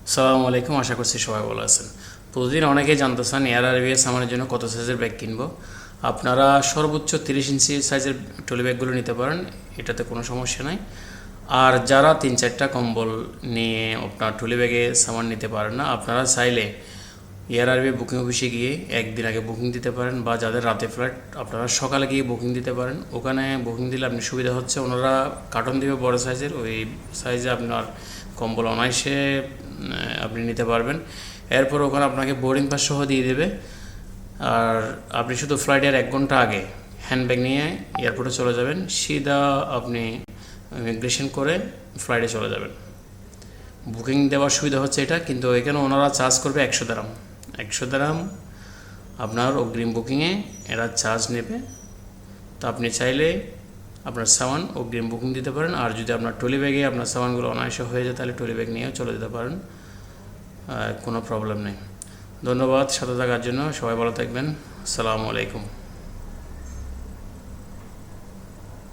আসসালামু আলাইকুম, আশা করছি সবাই ভালো আছেন। প্রতিদিন অনেকেই জানতে চান এয়ার আরবিএস সামানের জন্য কত সাইজের ব্যাগ কিনবো। আপনারা সর্বোচ্চ 30 ইঞ্চি সাইজের ট্রলি ব্যাগগুলো নিতে পারেন, এটাতে কোনো সমস্যা নাই। আর যারা 3-4টা কম্বল নিয়ে আপনার ট্রলি ব্যাগে সামান নিতে পারেন না, আপনারা চাইলে এয়ার আরবি বুকিং অফিসে গিয়ে একদিন আগে বুকিং দিতে পারেন, বা যাদের রাতে ফ্লাইট আপনারা সকালে গিয়ে বুকিং দিতে পারেন। ওখানে বুকিং দিলে আপনি সুবিধা হচ্ছে, ওনারা কার্টন দেবে বড় সাইজের, ওই সাইজে আপনার কম্বল অনায়াসে আপনি নিতে পারবেন। এরপর ওখানে আপনাকে বোর্ডিং পাস সহ দিয়ে দেবে। আর আপনি শুধু ফ্লাইটের 1 ঘন্টা আগে হ্যান্ডব্যাগ নিয়ে এয়ারপোর্টে চলে যাবেন, সিধা আপনি ইমিগ্রেশন করে ফ্লাইটে চলে যাবেন। বুকিং দেওয়ার সুবিধা হচ্ছে এটা, কিন্তু এখানে ওনারা চার্জ করবে 100 দিরহাম। 100 দিরহাম আপনার অগ্রিম বুকিংয়ে এরা চার্জ নেবে। তো আপনি চাইলে আপনার সামান অগ্রিম বুকিং দিতে পারেন, আর যদি আপনার ট্রলি ব্যাগে আপনার সামানগুলো অনায়াসে হয়ে যায় তাহলে ট্রলি ব্যাগ নিয়েও চলে যেতে পারেন, কোনো প্রবলেম নেই। ধন্যবাদ সাথে থাকার জন্য, সবাই ভালো থাকবেন। আসসালামু আলাইকুম।